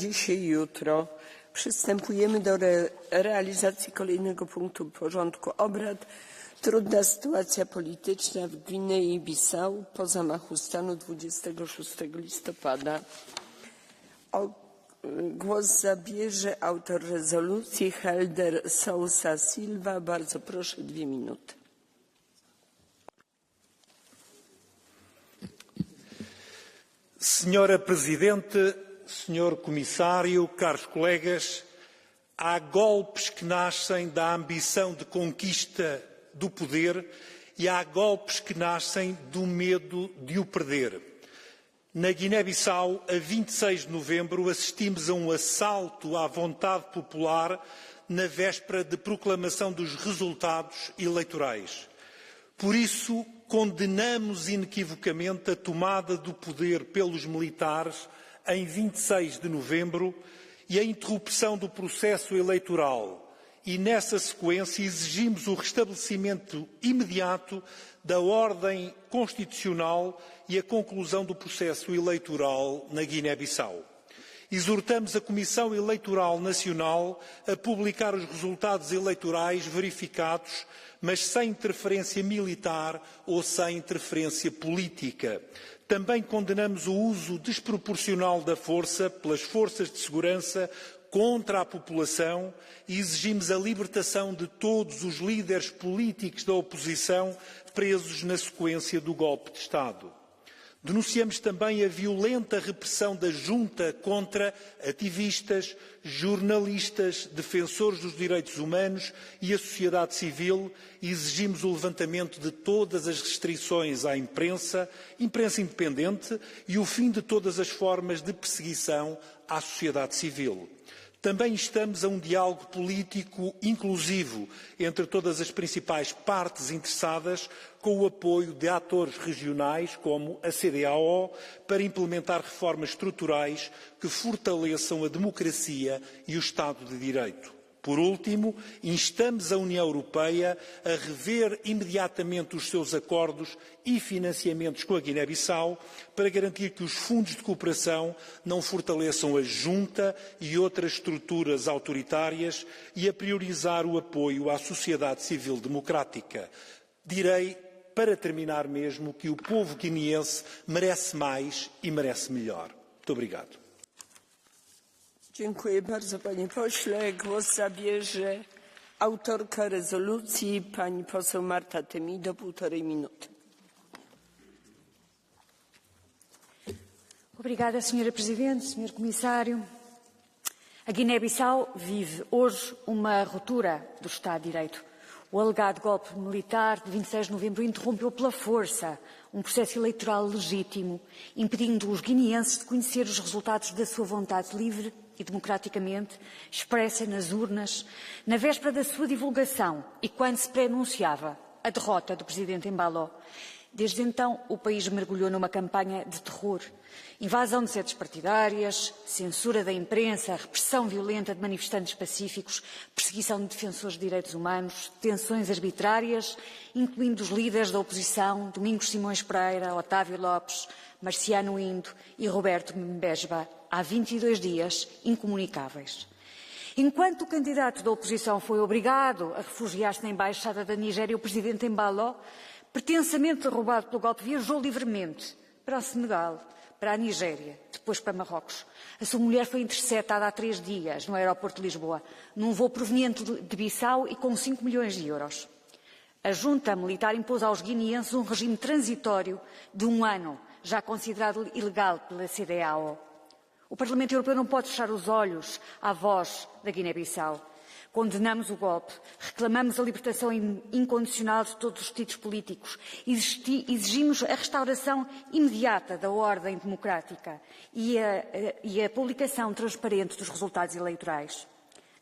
Dzisiaj i jutro przystępujemy do realizacji kolejnego punktu porządku obrad. Trudna sytuacja polityczna w Gwinei-Bissau po zamachu stanu 26 listopada. Głos zabierze autor rezolucji Helder Sousa Silva. Bardzo proszę, 2 minuty. Senhora Presidente, Senhor Comissário, caros colegas, há golpes que nascem da ambição de conquista do poder e há golpes que nascem do medo de o perder. Na Guiné-Bissau, a 26 de novembro, assistimos a um assalto à vontade popular na véspera de proclamação dos resultados eleitorais. Por isso, condenamos inequivocamente a tomada do poder pelos militares em 26 de novembro e a interrupção do processo eleitoral. E, nessa sequência, exigimos o restabelecimento imediato da ordem constitucional e a conclusão do processo eleitoral na Guiné-Bissau. Exortamos a Comissão Eleitoral Nacional a publicar os resultados eleitorais verificados, mas sem interferência militar ou sem interferência política. Também condenamos o uso desproporcional da força pelas forças de segurança contra a população e exigimos a libertação de todos os líderes políticos da oposição presos na sequência do golpe de Estado. Denunciamos também a violenta repressão da junta contra ativistas, jornalistas, defensores dos direitos humanos e a sociedade civil e exigimos o levantamento de todas as restrições à imprensa independente e o fim de todas as formas de perseguição à sociedade civil. Também instamos a um diálogo político inclusivo entre todas as principais partes interessadas, com o apoio de atores regionais, como a CEDEAO, para implementar reformas estruturais que fortaleçam a democracia e o Estado de Direito. Por último, instamos a União Europeia a rever imediatamente os seus acordos e financiamentos com a Guiné-Bissau para garantir que os fundos de cooperação não fortaleçam a junta e outras estruturas autoritárias e a priorizar o apoio à sociedade civil democrática. Direi, para terminar mesmo, que o povo guineense merece mais e merece melhor. Muito obrigado. Dziękuję bardzo, panie pośle. Głos zabierze autorka rezolucji, pani poseł Marta Temido, 1,5 minuty. Obrigada, senhora Presidente, senhor Comissário. A Guiné-Bissau vive hoje uma ruptura do Estado de Direito. O alegado golpe militar de 26 de novembro interrompeu pela força um processo eleitoral legítimo, impedindo os guineenses de conhecer os resultados da sua vontade livre e democraticamente expressa nas urnas, na véspera da sua divulgação e quando se pré-anunciava a derrota do presidente Embaló. Desde então, o país mergulhou numa campanha de terror. Invasão de sedes partidárias, censura da imprensa, repressão violenta de manifestantes pacíficos, perseguição de defensores de direitos humanos, detenções arbitrárias, incluindo os líderes da oposição, Domingos Simões Pereira, Otávio Lopes, Marciano Indo e Roberto Mbesba, há 22 dias, incomunicáveis. Enquanto o candidato da oposição foi obrigado a refugiar-se na embaixada da Nigéria, o presidente Embaló, pretensamente derrubado pelo golpe, viajou livremente para o Senegal, para a Nigéria, depois para Marrocos. A sua mulher foi interceptada há 3 dias no aeroporto de Lisboa, num voo proveniente de Bissau e com 5 milhões de euros. A junta militar impôs aos guineenses um regime transitório de 1 ano, já considerado ilegal pela CEDEAO. O Parlamento Europeu não pode fechar os olhos à voz da Guiné-Bissau. Condenamos o golpe, reclamamos a libertação incondicional de todos os títulos políticos, exigimos a restauração imediata da ordem democrática e a publicação transparente dos resultados eleitorais.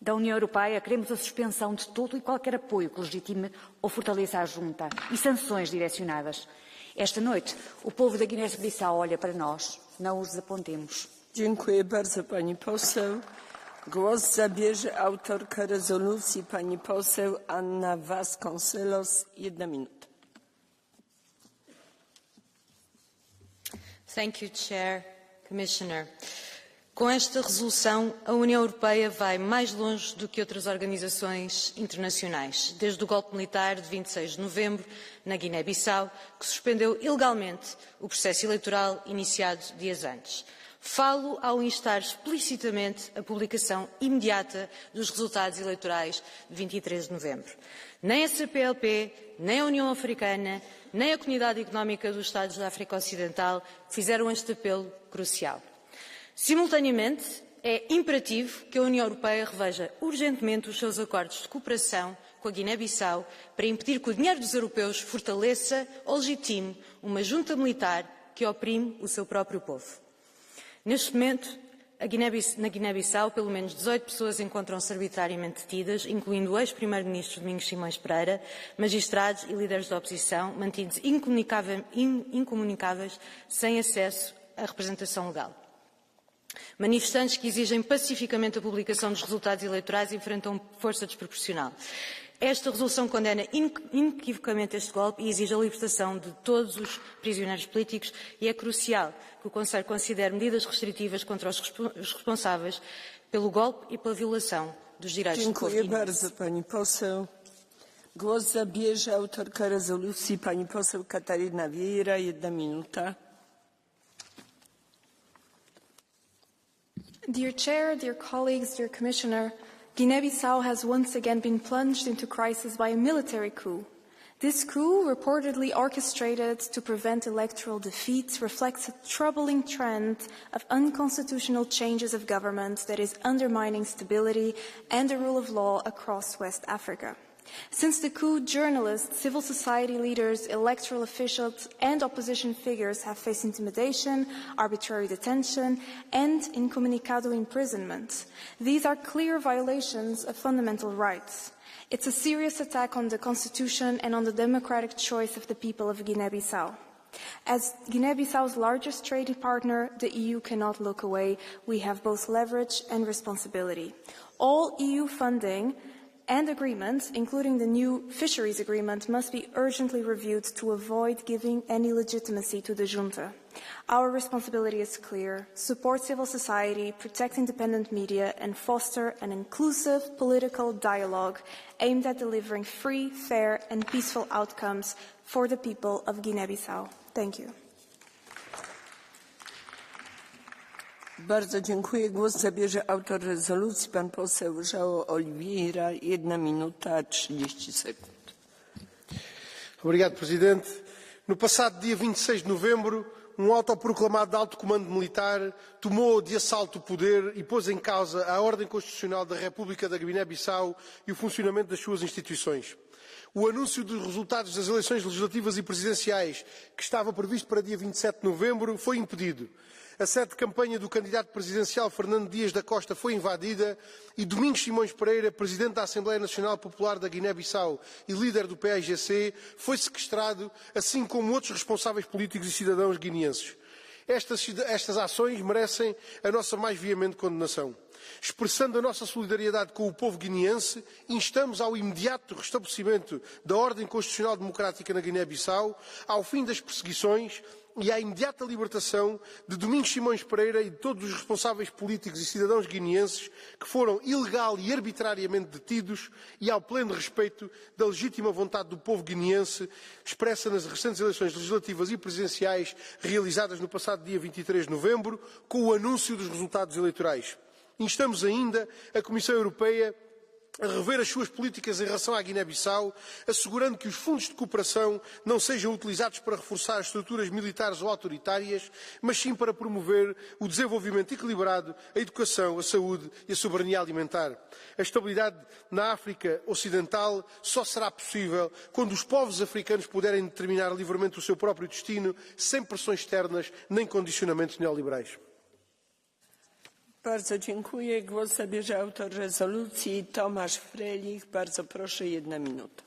Da União Europeia, queremos a suspensão de todo e qualquer apoio que legitime ou fortaleça a junta e sanções direcionadas. Esta noite, o povo da Guiné-Bissau olha para nós, não os desapontemos. Dziękuję bardzo, pani poseł. Głos zabierze autorka rezolucji, pani poseł Anna Vasconcelos, 1 minuta. Thank you, Chair, Commissioner. Com esta resolução, a União Europeia vai mais longe do que outras organizações internacionais, desde o golpe militar de 26 de novembro, na Guiné-Bissau, que suspendeu ilegalmente o processo eleitoral iniciado dias antes. Falo ao instar explicitamente a publicação imediata dos resultados eleitorais de 23 de novembro. Nem a CPLP, nem a União Africana, nem a Comunidade Económica dos Estados da África Ocidental fizeram este apelo crucial. Simultaneamente, é imperativo que a União Europeia reveja urgentemente os seus acordos de cooperação com a Guiné-Bissau para impedir que o dinheiro dos europeus fortaleça ou legitime uma junta militar que oprime o seu próprio povo. Neste momento, na Guiné-Bissau, pelo menos 18 pessoas encontram-se arbitrariamente detidas, incluindo o ex-primeiro-ministro Domingos Simões Pereira, magistrados e líderes da oposição, mantidos incomunicáveis, sem acesso à representação legal. Manifestantes que exigem pacificamente a publicação dos resultados eleitorais enfrentam força desproporcional. Esta resolução condena inequivocamente este golpe e exige a libertação de todos os prisioneiros políticos e é crucial que o Conselho considere medidas restritivas contra os responsáveis pelo golpe e pela violação dos direitos do povo Dziękuję guineense. bardzo, pani poseł. Głos zabierze autorka rezolucji, pani poseł Katarina Vieira, 1 minuta. Dear Chair, dear colleagues, dear Commissioner, Guinea-Bissau has once again been plunged into crisis by a military coup. This coup, reportedly orchestrated to prevent electoral defeat, reflects a troubling trend of unconstitutional changes of government that is undermining stability and the rule of law across West Africa. Since the coup, journalists, civil society leaders, electoral officials and opposition figures have faced intimidation, arbitrary detention and incommunicado imprisonment. These are clear violations of fundamental rights. It's a serious attack on the constitution and on the democratic choice of the people of Guinea-Bissau. As Guinea-Bissau's largest trading partner, the EU cannot look away. We have both leverage and responsibility. All EU funding and agreements, including the new fisheries agreement, must be urgently reviewed to avoid giving any legitimacy to the junta. Our responsibility is clear: support civil society, protect independent media, and foster an inclusive political dialogue aimed at delivering free, fair, and peaceful outcomes for the people of Guinea-Bissau. Thank you. Bardzo dziękuję. Głos zabierze autor rezolucji, pan poseł João Oliveira, 1 minuta 30 sekund. Obrigado, Presidente. No passado dia 26 de novembro, autoproclamado alto comando militar tomou de assalto o poder e pôs em causa a ordem constitucional da República da Guiné-Bissau e o funcionamento das suas instituições. O anúncio dos resultados das eleições legislativas e presidenciais, que estava previsto para dia 27 de novembro, foi impedido. A sede de campanha do candidato presidencial Fernando Dias da Costa foi invadida e Domingos Simões Pereira, presidente da Assembleia Nacional Popular da Guiné-Bissau e líder do PAIGC, foi sequestrado, assim como outros responsáveis políticos e cidadãos guineenses. Estas ações merecem a nossa mais veemente condenação. Expressando a nossa solidariedade com o povo guineense, instamos ao imediato restabelecimento da ordem constitucional democrática na Guiné-Bissau, ao fim das perseguições e à imediata libertação de Domingos Simões Pereira e de todos os responsáveis políticos e cidadãos guineenses que foram ilegal e arbitrariamente detidos e ao pleno respeito da legítima vontade do povo guineense expressa nas recentes eleições legislativas e presidenciais realizadas no passado dia 23 de novembro, com o anúncio dos resultados eleitorais. Instamos ainda a Comissão Europeia a rever as suas políticas em relação à Guiné-Bissau, assegurando que os fundos de cooperação não sejam utilizados para reforçar as estruturas militares ou autoritárias, mas sim para promover o desenvolvimento equilibrado, a educação, a saúde e a soberania alimentar. A estabilidade na África Ocidental só será possível quando os povos africanos puderem determinar livremente o seu próprio destino, sem pressões externas nem condicionamentos neoliberais. Bardzo dziękuję. Głos zabierze autor rezolucji Tomasz Frelich. Bardzo proszę, 1 minuta.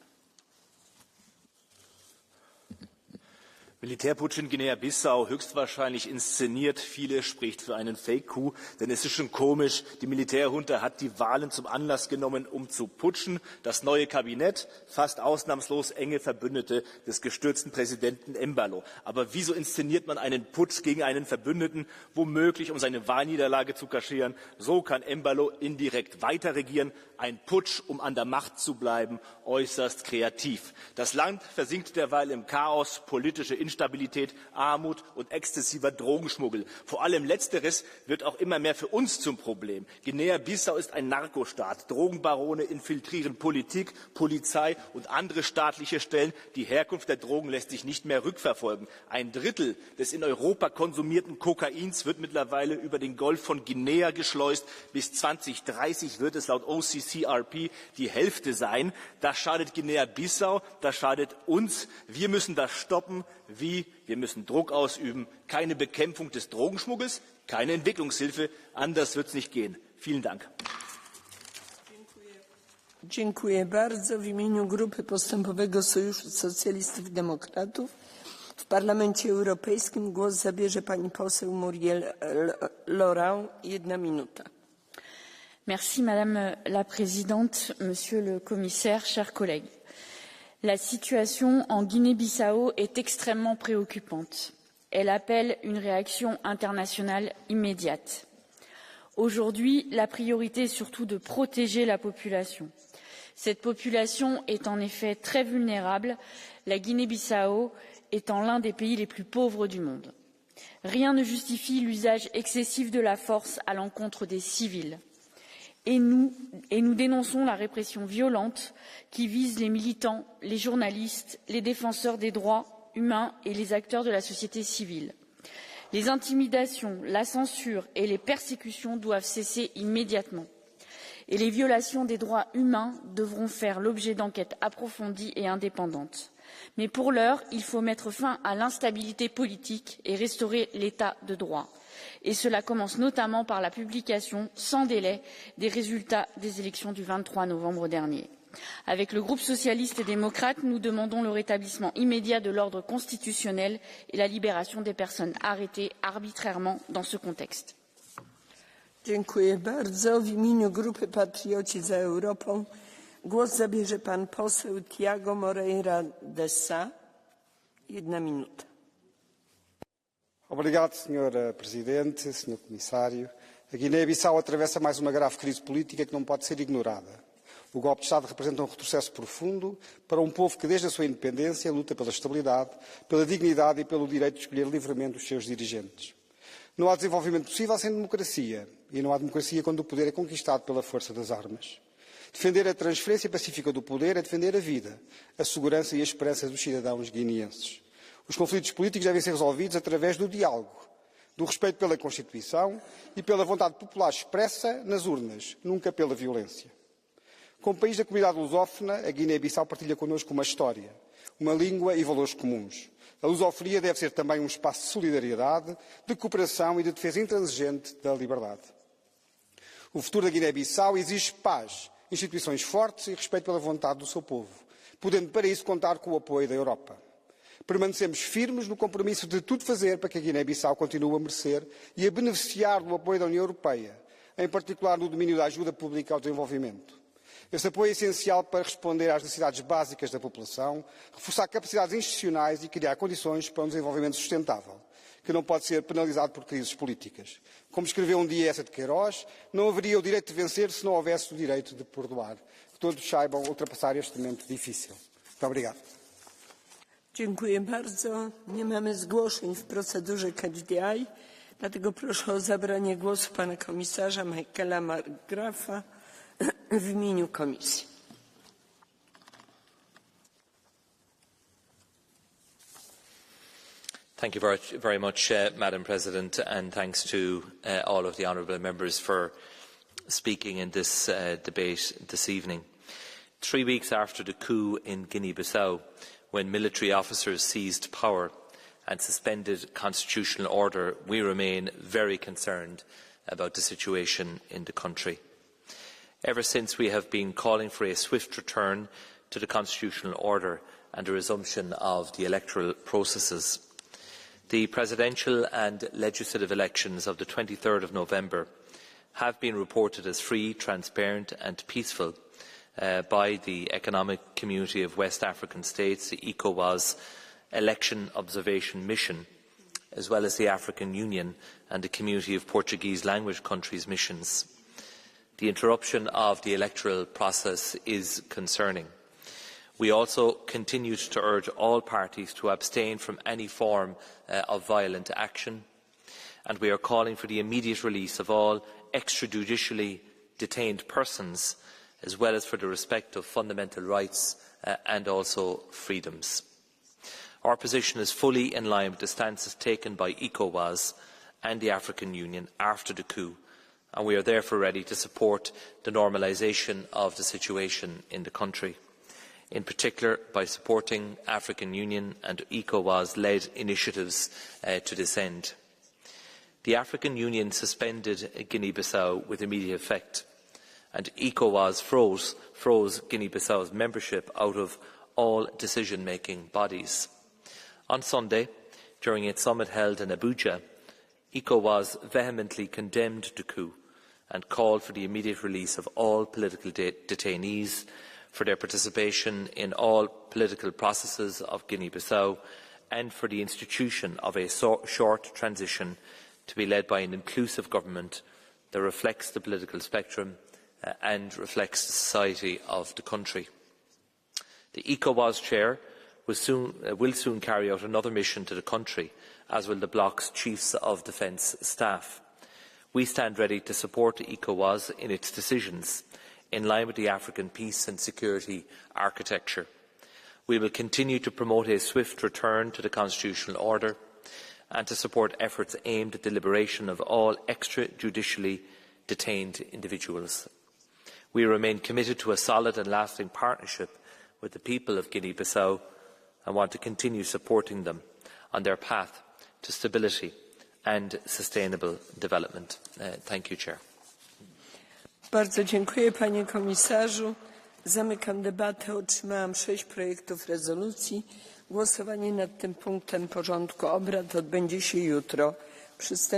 Militärputsch in Guinea-Bissau höchstwahrscheinlich inszeniert. Viele spricht für einen Fake-Coup, denn es ist schon komisch. Die Militärjunta hat die Wahlen zum Anlass genommen, um zu putschen. Das neue Kabinett, fast ausnahmslos enge Verbündete des gestürzten Präsidenten Embalo. Aber wieso inszeniert man einen Putsch gegen einen Verbündeten, womöglich um seine Wahlniederlage zu kaschieren? So kann Embalo indirekt weiter regieren. Ein Putsch, um an der Macht zu bleiben, äußerst kreativ. Das Land versinkt derweil im Chaos, politische Instabilität, Armut und exzessiver Drogenschmuggel. Vor allem Letzteres wird auch immer mehr für uns zum Problem. Guinea-Bissau ist ein Narkostaat. Drogenbarone infiltrieren Politik, Polizei und andere staatliche Stellen. Die Herkunft der Drogen lässt sich nicht mehr rückverfolgen. Ein Drittel des in Europa konsumierten Kokains wird mittlerweile über den Golf von Guinea geschleust. Bis 2030 wird es laut OCCRP die Hälfte sein. Das schadet Guinea-Bissau, das schadet uns. Wir müssen das stoppen. Wie? Wir müssen Druck ausüben. Keine Bekämpfung des Drogenschmuggels, keine Entwicklungshilfe. Anders wird es nicht gehen. Vielen Dank. Dziękuję bardzo. W imieniu Grupy Postępowego Sojuszu Socjalistów i Demokratów w Parlamencie Europejskim głos zabierze pani poseł Muriel Laurent. 1 minuta. Merci Madame la Présidente, Monsieur le Commissaire, chers collègues. La situation en Guinée-Bissau est extrêmement préoccupante. Elle appelle une réaction internationale immédiate. Aujourd'hui, la priorité est surtout de protéger la population. Cette population est en effet très vulnérable, la Guinée-Bissau étant l'un des pays les plus pauvres du monde. Rien ne justifie l'usage excessif de la force à l'encontre des civils. Et nous dénonçons la répression violente qui vise les militants, les journalistes, les défenseurs des droits humains et les acteurs de la société civile. Les intimidations, la censure et les persécutions doivent cesser immédiatement. Et les violations des droits humains devront faire l'objet d'enquêtes approfondies et indépendantes. Mais pour l'heure, il faut mettre fin à l'instabilité politique et restaurer l'état de droit. Et cela commence notamment par la publication sans délai des résultats des élections du 23 novembre dernier. Avec le groupe socialiste et démocrate, nous demandons le rétablissement immédiat de l'ordre constitutionnel et la libération des personnes arrêtées arbitrairement dans ce contexte. Dziękuję bardzo. W imieniu Grupy Patrioci za Europą głos zabierze pan poseł Tiago Moreira Dessa. 1 minuta. Obrigado, Sr. Presidente, Sr. Comissário. A Guiné-Bissau atravessa mais uma grave crise política que não pode ser ignorada. O golpe de Estado representa um retrocesso profundo para um povo que, desde a sua independência, luta pela estabilidade, pela dignidade e pelo direito de escolher livremente os seus dirigentes. Não há desenvolvimento possível sem democracia, e não há democracia quando o poder é conquistado pela força das armas. Defender a transferência pacífica do poder é defender a vida, a segurança e a esperança dos cidadãos guineenses. Os conflitos políticos devem ser resolvidos através do diálogo, do respeito pela Constituição e pela vontade popular expressa nas urnas, nunca pela violência. Como país da comunidade lusófona, a Guiné-Bissau partilha connosco uma história, uma língua e valores comuns. A lusofonia deve ser também um espaço de solidariedade, de cooperação e de defesa intransigente da liberdade. O futuro da Guiné-Bissau exige paz, instituições fortes e respeito pela vontade do seu povo, podendo para isso contar com o apoio da Europa. Permanecemos firmes no compromisso de tudo fazer para que a Guiné-Bissau continue a merecer e a beneficiar do apoio da União Europeia, em particular no domínio da ajuda pública ao desenvolvimento. Esse apoio é essencial para responder às necessidades básicas da população, reforçar capacidades institucionais e criar condições para um desenvolvimento sustentável, que não pode ser penalizado por crises políticas. Como escreveu um dia Essa de Queiroz, não haveria o direito de vencer se não houvesse o direito de perdoar. Que todos saibam ultrapassar este momento difícil. Muito obrigado. Dziękuję bardzo. Nie mamy zgłoszeń w procedurze catch the eye, dlatego proszę o zabranie głosu pana komisarza Michaela Margrafa w imieniu Komisji. Thank you very much, Madam President, and thanks to all of the honourable members for speaking in this debate this evening. 3 weeks after the coup in Guinea-Bissau, when military officers seized power and suspended constitutional order, we remain very concerned about the situation in the country. Ever since, we have been calling for a swift return to the constitutional order and a resumption of the electoral processes. The presidential and legislative elections of the 23rd of November have been reported as free, transparent and peaceful by the Economic Community of West African States, the ECOWAS Election Observation Mission, as well as the African Union and the Community of Portuguese Language Countries missions. The interruption of the electoral process is concerning. We also continued to urge all parties to abstain from any form of violent action, and we are calling for the immediate release of all extrajudicially detained persons, as well as for the respect of fundamental rights and also freedoms. Our position is fully in line with the stances taken by ECOWAS and the African Union after the coup, and we are therefore ready to support the normalisation of the situation in the country, in particular by supporting African Union and ECOWAS-led initiatives to this end. The African Union suspended Guinea-Bissau with immediate effect, and ECOWAS froze Guinea-Bissau's membership out of all decision-making bodies. On Sunday, during its summit held in Abuja, ECOWAS vehemently condemned the coup and called for the immediate release of all political detainees, for their participation in all political processes of Guinea-Bissau, and for the institution of a short transition to be led by an inclusive government that reflects the political spectrum and reflects the society of the country. The ECOWAS chair will soon carry out another mission to the country, as will the bloc's chiefs of defence staff. We stand ready to support ECOWAS in its decisions, in line with the African peace and security architecture. We will continue to promote a swift return to the constitutional order and to support efforts aimed at the liberation of all extrajudicially detained individuals. We remain committed to a solid and lasting partnership with the people of Guinea-Bissau and want to continue supporting them on their path to stability and sustainable development. Thank you, Chair. Bardzo dziękuję, panie komisarzu. Zamykam debatę. Otrzymałam 6 projektów rezolucji. Głosowanie nad tym punktem porządku obrad odbędzie się jutro.